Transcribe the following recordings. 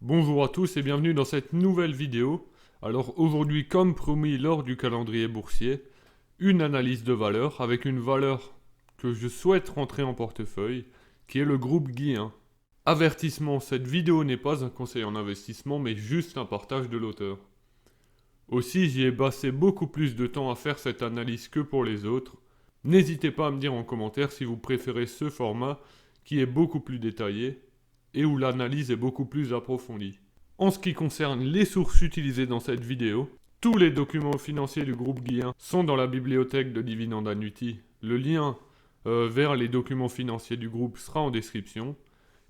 Bonjour à tous et bienvenue dans cette nouvelle vidéo. Alors aujourd'hui, comme promis lors du calendrier boursier, une analyse de valeur avec une valeur que je souhaite rentrer en portefeuille, qui est le groupe Guillain. Avertissement, cette vidéo n'est pas un conseil en investissement, mais juste un partage de l'auteur. Aussi, j'y ai passé beaucoup plus de temps à faire cette analyse que pour les autres. N'hésitez pas à me dire en commentaire si vous préférez ce format qui est beaucoup plus détaillé et où l'analyse est beaucoup plus approfondie. En ce qui concerne les sources utilisées dans cette vidéo, tous les documents financiers du groupe Guillain sont dans la bibliothèque de Dividende Annuity. Le lien vers les documents financiers du groupe sera en description.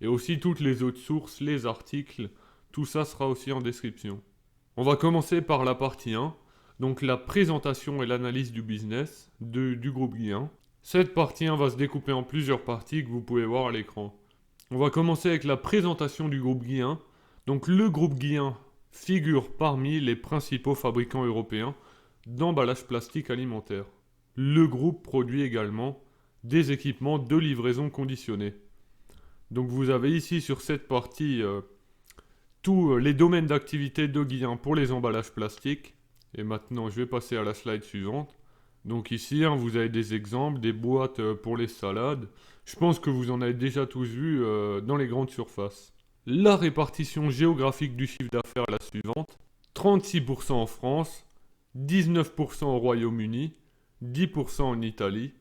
Et aussi toutes les autres sources, les articles, tout ça sera aussi en description. On va commencer par la partie 1, donc la présentation et l'analyse du business du groupe Guillain. Cette partie 1 va se découper en plusieurs parties que vous pouvez voir à l'écran. On va commencer avec la présentation du groupe Guillain. Donc le groupe Guillain figure parmi les principaux fabricants européens d'emballages plastiques alimentaires. Le groupe produit également des équipements de livraison conditionnés. Donc vous avez ici sur cette partie tous les domaines d'activité de Guillain pour les emballages plastiques. Et maintenant je vais passer à la slide suivante. Donc ici vous avez des exemples, des boîtes pour les salades. Je pense que vous en avez déjà tous vu dans les grandes surfaces. La répartition géographique du chiffre d'affaires est la suivante. 36% en France, 19% au Royaume-Uni, 10% en Italie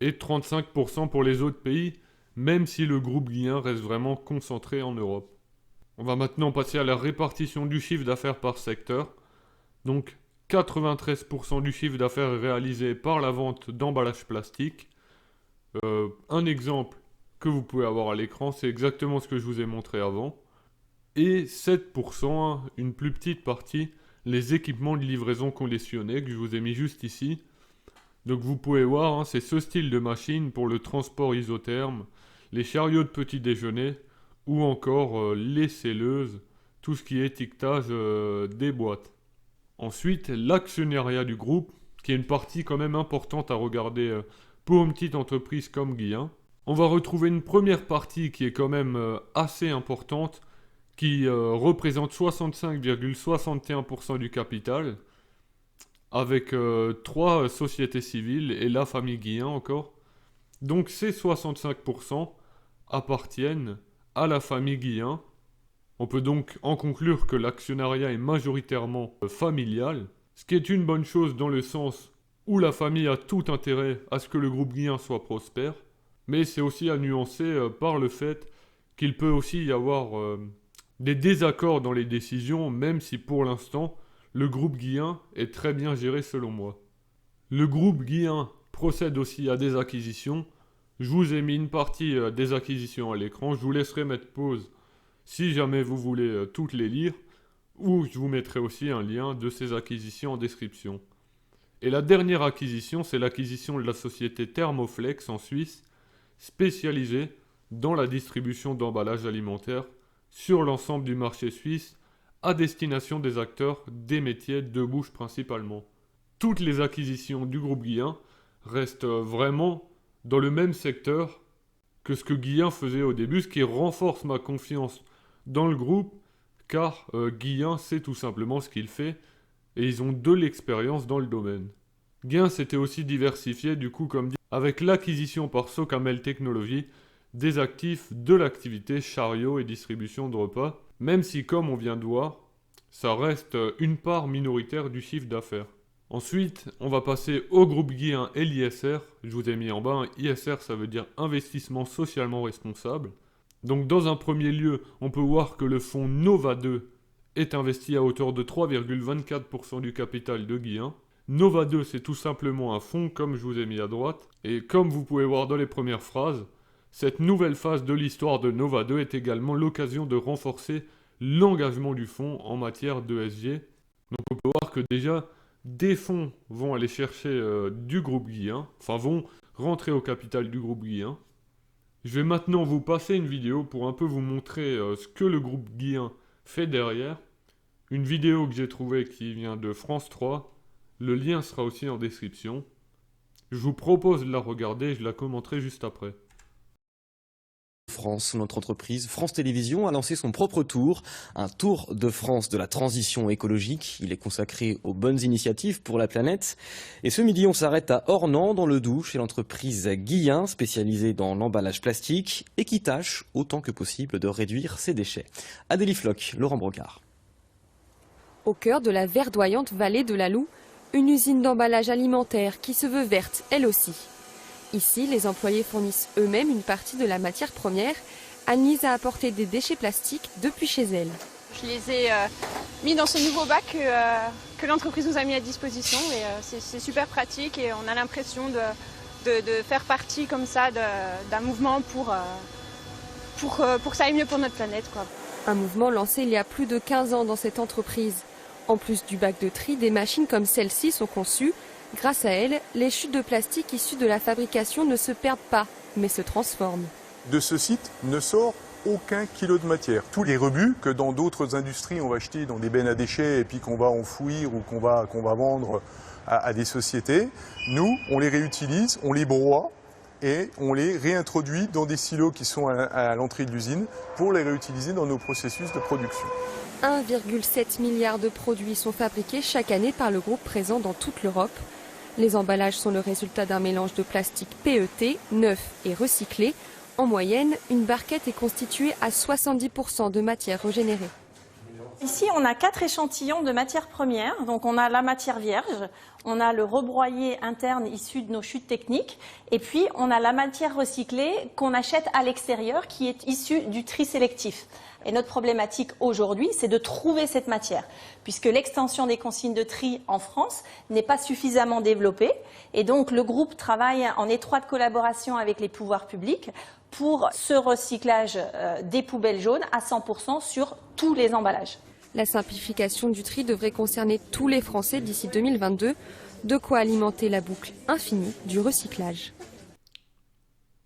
et 35% pour les autres pays, même si le groupe Guillain reste vraiment concentré en Europe. On va maintenant passer à la répartition du chiffre d'affaires par secteur. Donc 93% du chiffre d'affaires est réalisé par la vente d'emballages plastiques. Un exemple que vous pouvez avoir à l'écran, c'est exactement ce que je vous ai montré avant. Et 7%, une plus petite partie, les équipements de livraison conditionnés que je vous ai mis juste ici. Donc vous pouvez voir, c'est ce style de machine pour le transport isotherme, les chariots de petit déjeuner ou encore les scelleuses, tout ce qui est étiquetage des boîtes. Ensuite, l'actionnariat du groupe, qui est une partie quand même importante à regarder pour une petite entreprise comme Guillain. On va retrouver une première partie qui est quand même assez importante, qui représente 65,61% du capital, avec trois sociétés civiles et la famille Guillain encore. Donc ces 65% appartiennent à la famille Guillain. On peut donc en conclure que l'actionnariat est majoritairement familial, ce qui est une bonne chose dans le sens où la famille a tout intérêt à ce que le groupe Guillain soit prospère, mais c'est aussi à nuancer par le fait qu'il peut aussi y avoir des désaccords dans les décisions, même si pour l'instant, le groupe Guillain est très bien géré selon moi. Le groupe Guillain procède aussi à des acquisitions. Je vous ai mis une partie des acquisitions à l'écran, je vous laisserai mettre pause si jamais vous voulez toutes les lire, ou je vous mettrai aussi un lien de ces acquisitions en description. Et la dernière acquisition, c'est l'acquisition de la société Thermoflex en Suisse, spécialisée dans la distribution d'emballages alimentaires sur l'ensemble du marché suisse à destination des acteurs des métiers de bouche principalement. Toutes les acquisitions du groupe Guillain restent vraiment dans le même secteur que ce que Guillain faisait au début, ce qui renforce ma confiance dans le groupe, car Guillain sait tout simplement ce qu'il fait et ils ont de l'expérience dans le domaine. Guillain s'était aussi diversifié, du coup, comme dit, avec l'acquisition par Socamel Technologies des actifs de l'activité chariot et distribution de repas, même si, comme on vient de voir, ça reste une part minoritaire du chiffre d'affaires. Ensuite, on va passer au groupe Guillain et l'ISR. Je vous ai mis en bas, ISR ça veut dire investissement socialement responsable. Donc dans un premier lieu, on peut voir que le fonds Nova 2 est investi à hauteur de 3,24% du capital de Guillain. Nova 2, c'est tout simplement un fonds comme je vous ai mis à droite. Et comme vous pouvez voir dans les premières phrases, cette nouvelle phase de l'histoire de Nova 2 est également l'occasion de renforcer l'engagement du fonds en matière d'ESG. Donc on peut voir que déjà, des fonds vont aller chercher du groupe Guillain, enfin vont rentrer au capital du groupe Guillain. Je vais maintenant vous passer une vidéo pour un peu vous montrer ce que le groupe Guillain fait derrière. Une vidéo que j'ai trouvée qui vient de France 3. Le lien sera aussi en description. Je vous propose de la regarder et je la commenterai juste après. France, notre entreprise France Télévisions a lancé son propre tour, un tour de France de la transition écologique. Il est consacré aux bonnes initiatives pour la planète. Et ce midi, on s'arrête à Ornans, dans le Doubs, chez l'entreprise Guillain, spécialisée dans l'emballage plastique et qui tâche, autant que possible, de réduire ses déchets. Adélie Floch, Laurent Brocard. Au cœur de la verdoyante vallée de la Loue, une usine d'emballage alimentaire qui se veut verte, elle aussi. Ici, les employés fournissent eux-mêmes une partie de la matière première. Anne-Lise a apporté des déchets plastiques depuis chez elle. Je les ai mis dans ce nouveau bac que l'entreprise nous a mis à disposition et c'est super pratique et on a l'impression de faire partie comme ça d'un mouvement pour que ça aille mieux pour notre planète, quoi. Un mouvement lancé il y a plus de 15 ans dans cette entreprise. En plus du bac de tri, des machines comme celle-ci sont conçues. Grâce à elles, les chutes de plastique issues de la fabrication ne se perdent pas, mais se transforment. De ce site ne sort aucun kilo de matière. Tous les rebuts que dans d'autres industries on va acheter dans des bennes à déchets et puis qu'on va enfouir ou qu'on va vendre à des sociétés, nous, on les réutilise, on les broie et on les réintroduit dans des silos qui sont à l'entrée de l'usine pour les réutiliser dans nos processus de production. 1,7 milliard de produits sont fabriqués chaque année par le groupe présent dans toute l'Europe. Les emballages sont le résultat d'un mélange de plastique PET, neuf et recyclé. En moyenne, une barquette est constituée à 70% de matière régénérée. Ici, on a 4 échantillons de matières premières. Donc, on a la matière vierge, on a le rebroyé interne issu de nos chutes techniques, et puis on a la matière recyclée qu'on achète à l'extérieur, qui est issue du tri sélectif. Et notre problématique aujourd'hui, c'est de trouver cette matière, puisque l'extension des consignes de tri en France n'est pas suffisamment développée. Et donc, le groupe travaille en étroite collaboration avec les pouvoirs publics pour ce recyclage des poubelles jaunes à 100% sur tous les emballages. La simplification du tri devrait concerner tous les Français d'ici 2022, de quoi alimenter la boucle infinie du recyclage.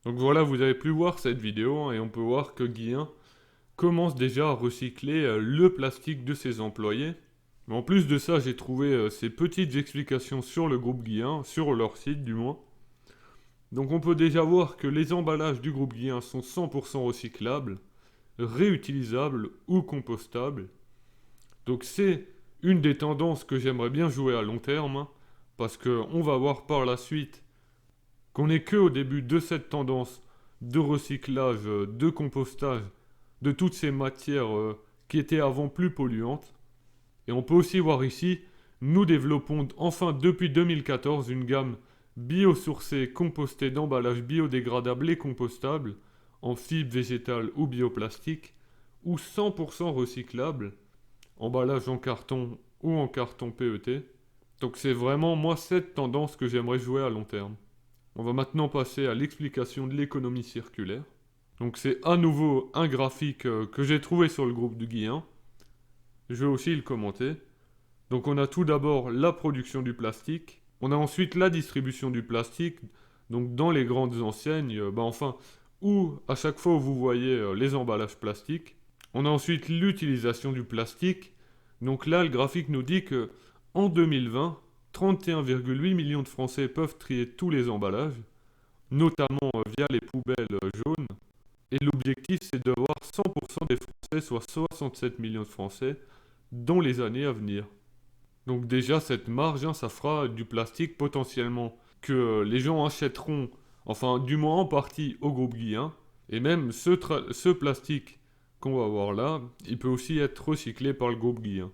Donc voilà, vous avez pu voir cette vidéo et on peut voir que Guillain commence déjà à recycler le plastique de ses employés. Mais en plus de ça, j'ai trouvé ces petites explications sur le groupe Guillain, sur leur site du moins. Donc on peut déjà voir que les emballages du groupe Guillain sont 100% recyclables, réutilisables ou compostables. Donc c'est une des tendances que j'aimerais bien jouer à long terme, hein, parce qu'on va voir par la suite qu'on n'est qu'au début de cette tendance de recyclage, de compostage, de toutes ces matières qui étaient avant plus polluantes. Et on peut aussi voir ici, nous développons enfin depuis 2014 une gamme biosourcée compostée d'emballages biodégradables et compostables en fibres végétales ou bioplastique ou 100% recyclables, emballage en carton ou en carton PET. Donc c'est vraiment moi cette tendance que j'aimerais jouer à long terme. On va maintenant passer à l'explication de l'économie circulaire. Donc c'est à nouveau un graphique que j'ai trouvé sur le groupe du Guillain. Je vais aussi le commenter. Donc on a tout d'abord la production du plastique. On a ensuite la distribution du plastique. Donc dans les grandes enseignes, où à chaque fois où vous voyez les emballages plastiques. On a ensuite l'utilisation du plastique. Donc là le graphique nous dit que en 2020, 31,8 millions de Français peuvent trier tous les emballages, notamment via les poubelles jaunes. Et l'objectif, c'est de voir 100% des Français, soit 67 millions de Français, dans les années à venir. Donc déjà, cette marge, ça fera du plastique potentiellement que les gens achèteront, enfin du moins en partie, au groupe Guillain. Et même ce plastique qu'on va voir là, il peut aussi être recyclé par le groupe Guillain.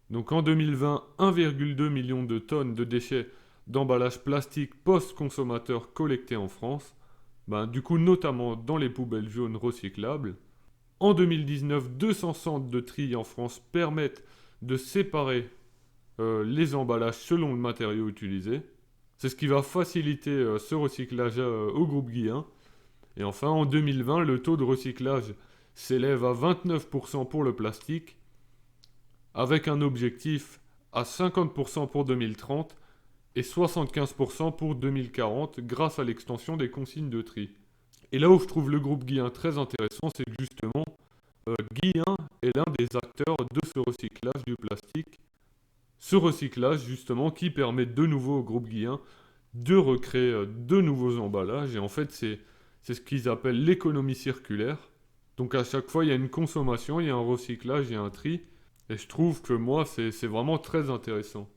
Donc en 2020, 1,2 million de tonnes de déchets d'emballage plastique post-consommateur collectés en France. Du coup, notamment dans les poubelles jaunes recyclables. En 2019, 200 centres de tri en France permettent de séparer les emballages selon le matériau utilisé. C'est ce qui va faciliter ce recyclage au groupe Guillain. Et enfin, en 2020, le taux de recyclage s'élève à 29% pour le plastique, avec un objectif à 50% pour 2030 et 75% pour 2040 grâce à l'extension des consignes de tri. Et là où je trouve le groupe Guillain très intéressant, c'est que justement, Guillain est l'un des acteurs de ce recyclage du plastique. Ce recyclage justement qui permet de nouveau au groupe Guillain de recréer de nouveaux emballages. Et en fait, c'est C'est ce qu'ils appellent l'économie circulaire. Donc à chaque fois, il y a une consommation, il y a un recyclage, il y a un tri. Et je trouve que moi, c'est vraiment très intéressant.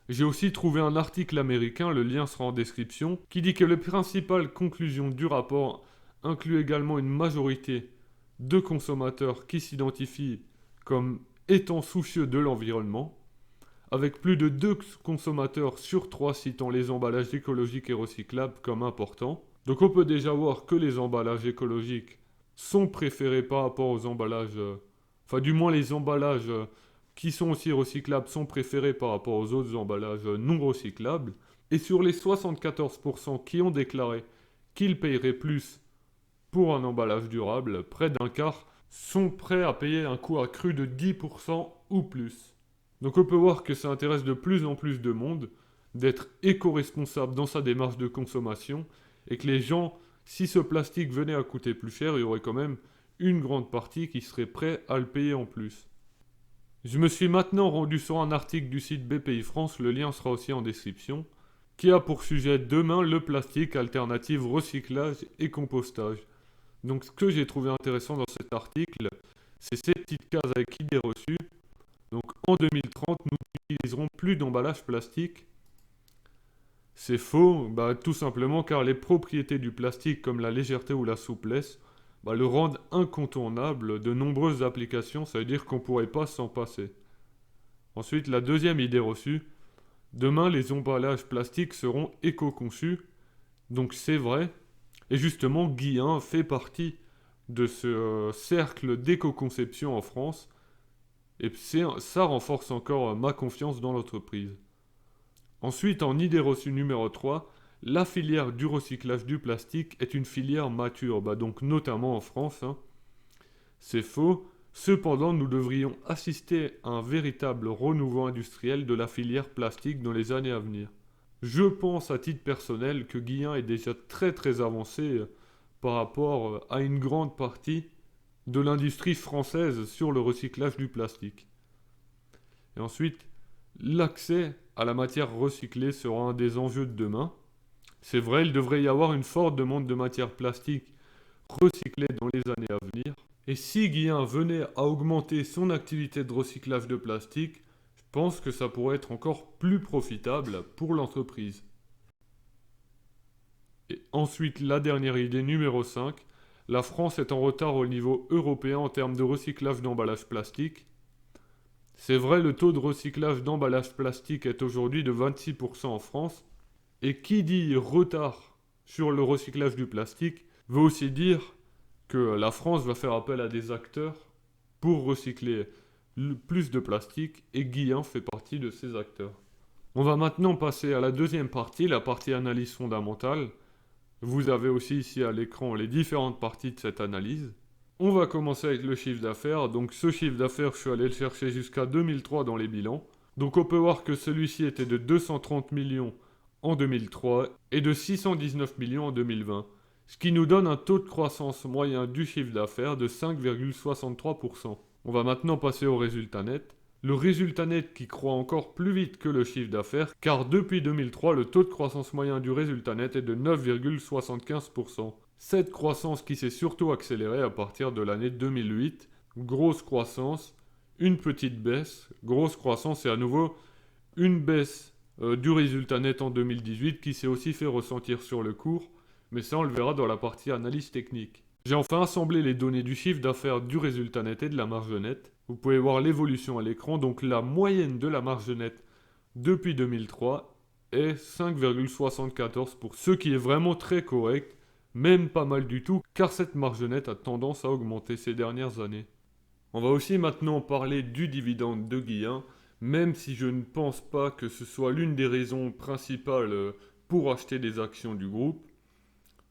J'ai aussi trouvé un article américain, le lien sera en description, qui dit que les principales conclusions du rapport incluent également une majorité de consommateurs qui s'identifient comme étant soucieux de l'environnement, avec plus de 2 consommateurs sur 3 citant les emballages écologiques et recyclables comme importants. Donc on peut déjà voir que les emballages écologiques sont préférés par rapport aux emballages, enfin du moins les emballages qui sont aussi recyclables sont préférés par rapport aux autres emballages non recyclables. Et sur les 74% qui ont déclaré qu'ils paieraient plus pour un emballage durable, près d'un quart sont prêts à payer un coût accru de 10% ou plus. Donc on peut voir que ça intéresse de plus en plus de monde d'être éco-responsable dans sa démarche de consommation et que les gens, si ce plastique venait à coûter plus cher, il y aurait quand même une grande partie qui serait prêt à le payer en plus. Je me suis maintenant rendu sur un article du site BPI France, le lien sera aussi en description, qui a pour sujet demain le plastique, alternative recyclage et compostage. Donc ce que j'ai trouvé intéressant dans cet article, c'est ces petites cases avec idées reçues. Donc en 2030, nous n'utiliserons plus d'emballage plastique. C'est faux, tout simplement car les propriétés du plastique comme la légèreté ou la souplesse le rendent incontournable de nombreuses applications, ça veut dire qu'on ne pourrait pas s'en passer. Ensuite, la deuxième idée reçue, demain les emballages plastiques seront éco-conçus, donc c'est vrai, et justement Guillain fait partie de ce cercle d'éco-conception en France, et ça renforce encore ma confiance dans l'entreprise. Ensuite, en idée reçue numéro 3, la filière du recyclage du plastique est une filière mature, donc notamment en France. C'est faux. Cependant, nous devrions assister à un véritable renouveau industriel de la filière plastique dans les années à venir. Je pense à titre personnel que Guillain est déjà très avancé par rapport à une grande partie de l'industrie française sur le recyclage du plastique. Et ensuite, l'accès à la matière recyclée sera un des enjeux de demain. C'est vrai, il devrait y avoir une forte demande de matière plastique recyclée dans les années à venir. Et si Guillain venait à augmenter son activité de recyclage de plastique, je pense que ça pourrait être encore plus profitable pour l'entreprise. Et ensuite, la dernière idée numéro 5. La France est en retard au niveau européen en termes de recyclage d'emballage plastique. C'est vrai, le taux de recyclage d'emballage plastique est aujourd'hui de 26% en France. Et qui dit retard sur le recyclage du plastique veut aussi dire que la France va faire appel à des acteurs pour recycler plus de plastique et Guillain fait partie de ces acteurs. On va maintenant passer à la deuxième partie, la partie analyse fondamentale. Vous avez aussi ici à l'écran les différentes parties de cette analyse. On va commencer avec le chiffre d'affaires. Donc ce chiffre d'affaires, je suis allé le chercher jusqu'à 2003 dans les bilans. Donc on peut voir que celui-ci était de 230 millions en 2003 et de 619 millions en 2020, ce qui nous donne un taux de croissance moyen du chiffre d'affaires de 5,63%. On va maintenant passer au résultat net. Le résultat net qui croît encore plus vite que le chiffre d'affaires, car depuis 2003, le taux de croissance moyen du résultat net est de 9,75%. Cette croissance qui s'est surtout accélérée à partir de l'année 2008, grosse croissance, une petite baisse, grosse croissance et à nouveau une baisse du résultat net en 2018 qui s'est aussi fait ressentir sur le cours, mais ça on le verra dans la partie analyse technique. J'ai enfin assemblé les données du chiffre d'affaires, du résultat net et de la marge nette. Vous pouvez voir l'évolution à l'écran, donc la moyenne de la marge nette depuis 2003 est 5,74 ce qui est vraiment très correct, même pas mal du tout, car cette marge nette a tendance à augmenter ces dernières années. On va aussi maintenant parler du dividende de Guillain, même si je ne pense pas que ce soit l'une des raisons principales pour acheter des actions du groupe.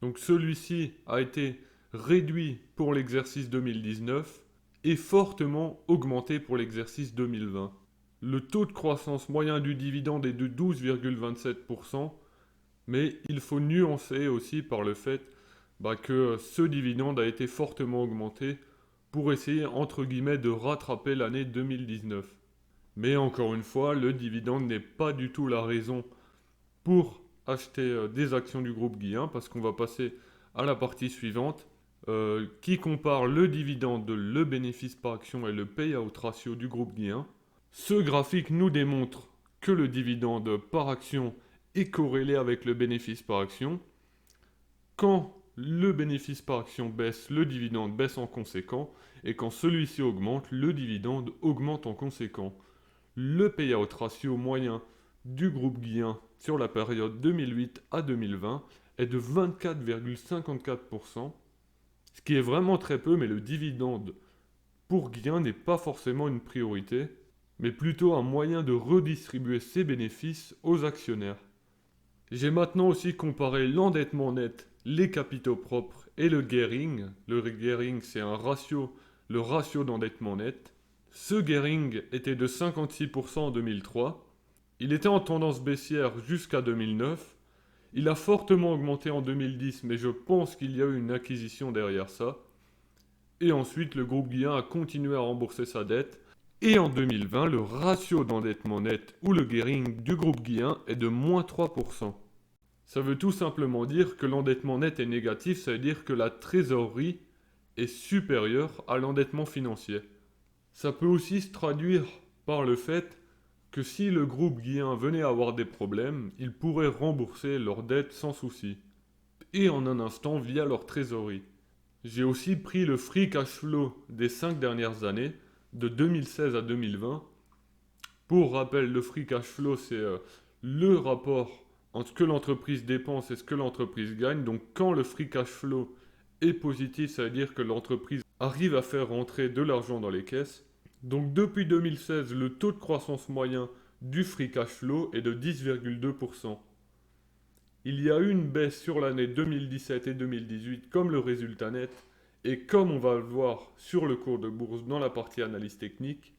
Donc celui-ci a été réduit pour l'exercice 2019 et fortement augmenté pour l'exercice 2020. Le taux de croissance moyen du dividende est de 12,27%, mais il faut nuancer aussi par le fait que ce dividende a été fortement augmenté pour essayer entre guillemets de rattraper l'année 2019. Mais encore une fois, le dividende n'est pas du tout la raison pour acheter des actions du groupe Guillain, parce qu'on va passer à la partie suivante, qui compare le dividende, le bénéfice par action et le payout ratio du groupe Guillain. Ce graphique nous démontre que le dividende par action est corrélé avec le bénéfice par action. Quand le bénéfice par action baisse, le dividende baisse en conséquent, et quand celui-ci augmente, le dividende augmente en conséquent. Le payout ratio moyen du groupe Guillain sur la période 2008 à 2020 est de 24,54%, ce qui est vraiment très peu, mais le dividende pour Guillain n'est pas forcément une priorité, mais plutôt un moyen de redistribuer ses bénéfices aux actionnaires. J'ai maintenant aussi comparé l'endettement net, les capitaux propres et le gearing. Le gearing, c'est le ratio d'endettement net. Ce gearing était de 56% en 2003. Il était en tendance baissière jusqu'à 2009. Il a fortement augmenté en 2010, mais je pense qu'il y a eu une acquisition derrière ça. Et ensuite, le groupe Guillain a continué à rembourser sa dette. Et en 2020, le ratio d'endettement net ou le gearing du groupe Guillain est de moins 3%. Ça veut tout simplement dire que l'endettement net est négatif, ça veut dire que la trésorerie est supérieure à l'endettement financier. Ça peut aussi se traduire par le fait que si le groupe Guillain venait à avoir des problèmes, ils pourraient rembourser leurs dettes sans souci, et en un instant via leur trésorerie. J'ai aussi pris le free cash flow des 5 dernières années, de 2016 à 2020. Pour rappel, le free cash flow, c'est le rapport entre ce que l'entreprise dépense et ce que l'entreprise gagne. Donc quand le free cash flow est positif, ça veut dire que l'entreprise arrive à faire rentrer de l'argent dans les caisses. Donc depuis 2016, le taux de croissance moyen du free cash flow est de 10,2%. Il y a eu une baisse sur l'année 2017 et 2018 comme le résultat net, et comme on va le voir sur le cours de bourse dans la partie analyse technique,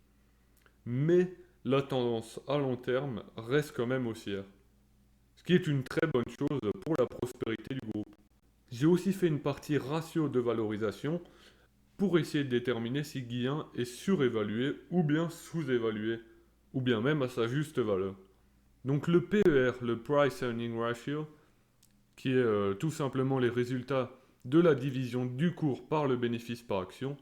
mais la tendance à long terme reste quand même haussière. Ce qui est une très bonne chose pour la prospérité du groupe. J'ai aussi fait une partie ratio de valorisation pour essayer de déterminer si Guillain est surévalué ou bien sous-évalué, ou bien même à sa juste valeur. Donc le PER, le Price Earning Ratio, qui est tout simplement les résultats de la division du cours par le bénéfice par action,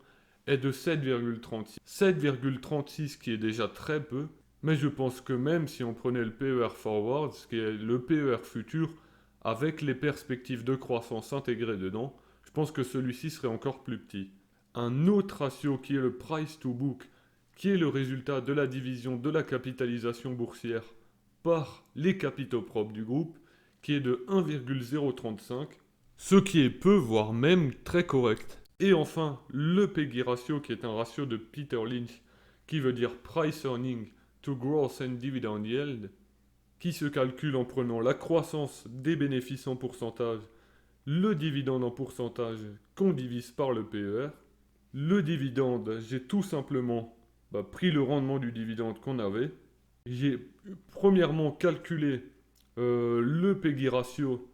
est de 7,36. 7,36 qui est déjà très peu, mais je pense que même si on prenait le PER Forward, ce qui est le PER futur, avec les perspectives de croissance intégrées dedans, je pense que celui-ci serait encore plus petit. Un autre ratio qui est le Price to Book, qui est le résultat de la division de la capitalisation boursière par les capitaux propres du groupe, qui est de 1,035, ce qui est peu, voire même très correct. Et enfin, le PEGI ratio, qui est un ratio de Peter Lynch, qui veut dire Price Earning to Growth and Dividend Yield, qui se calcule en prenant la croissance des bénéfices en pourcentage, le dividende en pourcentage qu'on divise par le PER. Le dividende, j'ai tout simplement pris le rendement du dividende qu'on avait. J'ai premièrement calculé le PEGI ratio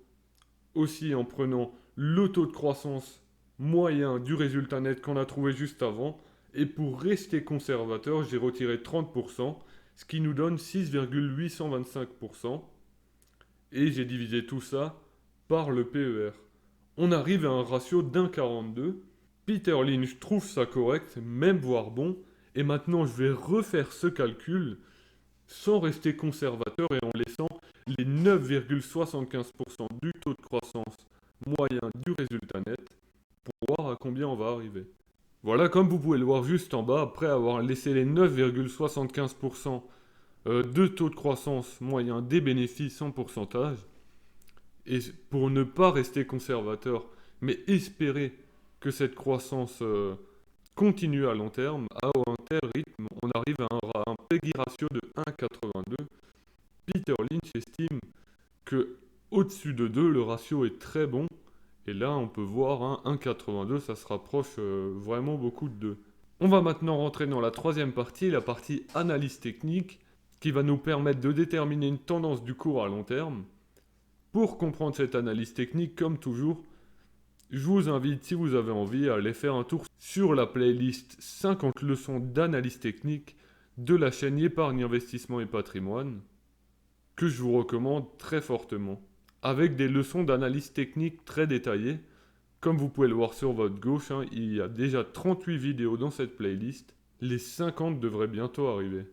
aussi en prenant le taux de croissance moyen du résultat net qu'on a trouvé juste avant. Et pour rester conservateur, j'ai retiré 30%, ce qui nous donne 6,825%. Et j'ai divisé tout ça par le PER. On arrive à un ratio d'1,42. Peter Lynch trouve ça correct, même voire bon. Et maintenant, je vais refaire ce calcul sans rester conservateur et en laissant les 9,75% du taux de croissance moyen du résultat net pour voir à combien on va arriver. Voilà, comme vous pouvez le voir juste en bas, après avoir laissé les 9,75% de taux de croissance moyen des bénéfices en pourcentage, et pour ne pas rester conservateur, mais espérer que cette croissance continue à long terme, à un tel rythme, on arrive à un PEGI ratio de 1,82. Peter Lynch estime que au-dessus de 2, le ratio est très bon. Et là, on peut voir 1,82, ça se rapproche vraiment beaucoup de 2. On va maintenant rentrer dans la troisième partie, la partie analyse technique, qui va nous permettre de déterminer une tendance du cours à long terme. Pour comprendre cette analyse technique, comme toujours, je vous invite, si vous avez envie, à aller faire un tour sur la playlist 50 leçons d'analyse technique de la chaîne Épargne, Investissement et Patrimoine, que je vous recommande très fortement, avec des leçons d'analyse technique très détaillées. Comme vous pouvez le voir sur votre gauche, hein, il y a déjà 38 vidéos dans cette playlist. Les 50 devraient bientôt arriver.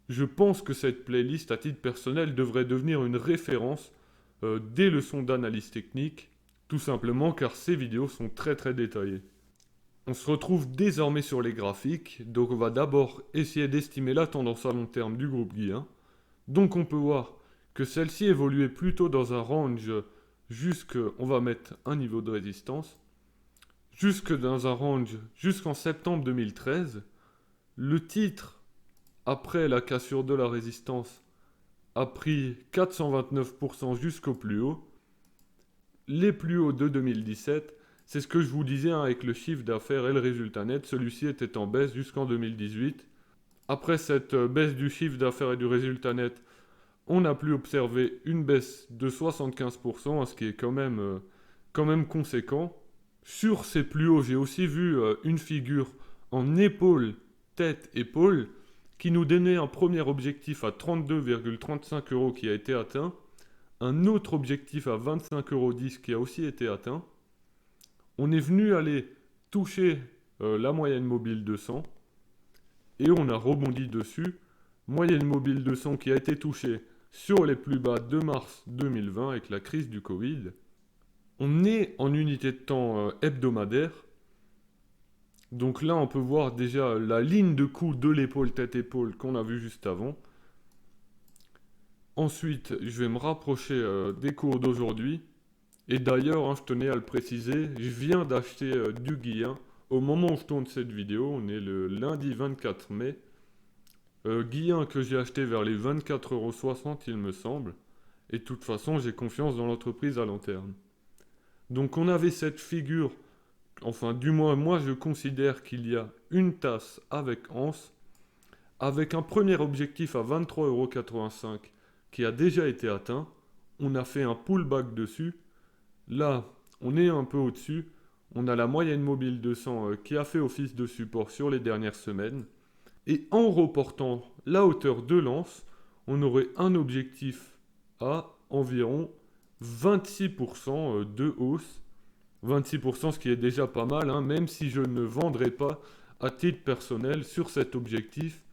Je pense que cette playlist, à titre personnel, devrait devenir une référence des leçons d'analyse technique, tout simplement car ces vidéos sont très détaillées. On se retrouve désormais sur les graphiques, donc on va d'abord essayer d'estimer la tendance à long terme du groupe Guillain. Donc on peut voir que celle-ci évoluait plutôt dans un range on va mettre un niveau de résistance, dans un range jusqu'en septembre 2013. Le titre, après la cassure de la résistance, a pris 429% jusqu'au plus haut. Les plus hauts de 2017, c'est ce que je vous disais hein, avec le chiffre d'affaires et le résultat net, celui-ci était en baisse jusqu'en 2018. Après cette baisse du chiffre d'affaires et du résultat net, on a pu observer une baisse de 75%, hein, ce qui est quand même conséquent. Sur ces plus hauts, j'ai aussi vu une figure en épaule, tête, épaule, qui nous donnait un premier objectif à 32,35 € qui a été atteint, un autre objectif à 25,10 € qui a aussi été atteint. On est venu aller toucher la moyenne mobile 200 et on a rebondi dessus. Moyenne mobile 200 qui a été touchée sur les plus bas de mars 2020 avec la crise du Covid. On est en unité de temps hebdomadaire. Donc là, on peut voir déjà la ligne de coup de l'épaule tête-épaule qu'on a vu juste avant. Ensuite, je vais me rapprocher des cours d'aujourd'hui. Et d'ailleurs, hein, je tenais à le préciser, je viens d'acheter du Guillain. Au moment où je tourne cette vidéo, on est le lundi 24 mai. Guillain que j'ai acheté vers les 24,60 € il me semble. Et de toute façon, j'ai confiance dans l'entreprise à long terme. Donc on avait cette figure, enfin du moins moi je considère qu'il y a une tasse avec anse, avec un premier objectif à 23,85 € qui a déjà été atteint. On a fait un pullback dessus. Là, on est un peu au-dessus. On a la moyenne mobile 200 qui a fait office de support sur les dernières semaines. Et en reportant la hauteur de l'anse, on aurait un objectif à environ 26% de hausse. 26%, ce qui est déjà pas mal, hein, même si je ne vendrai pas à titre personnel sur cet objectif.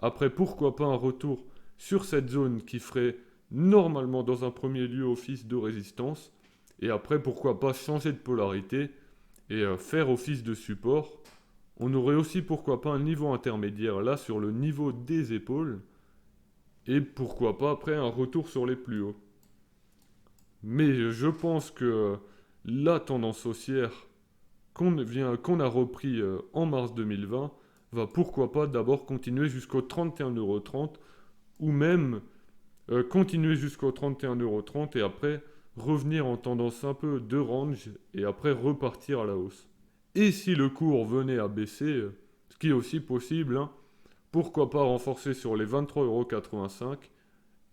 Après, pourquoi pas un retour sur cette zone qui ferait normalement dans un premier lieu office de résistance. Et après, pourquoi pas changer de polarité et faire office de support. On aurait aussi, pourquoi pas, un niveau intermédiaire là sur le niveau des épaules. Et pourquoi pas, après, un retour sur les plus hauts. Mais je pense que la tendance haussière qu'on a repris en mars 2020 va pourquoi pas d'abord continuer jusqu'au 31,30 € ou même continuer jusqu'au 31,30 € et après revenir en tendance un peu de range et après repartir à la hausse. Et si le cours venait à baisser, ce qui est aussi possible, hein, pourquoi pas renforcer sur les 23,85 €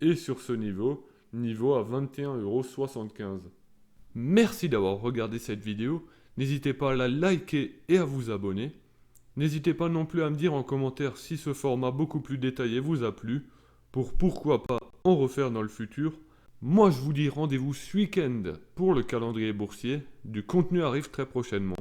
et sur ce niveau à 21,75 €. Merci d'avoir regardé cette vidéo, n'hésitez pas à la liker et à vous abonner. N'hésitez pas non plus à me dire en commentaire si ce format beaucoup plus détaillé vous a plu, pour pourquoi pas en refaire dans le futur. Moi je vous dis rendez-vous ce week-end pour le calendrier boursier, du contenu arrive très prochainement.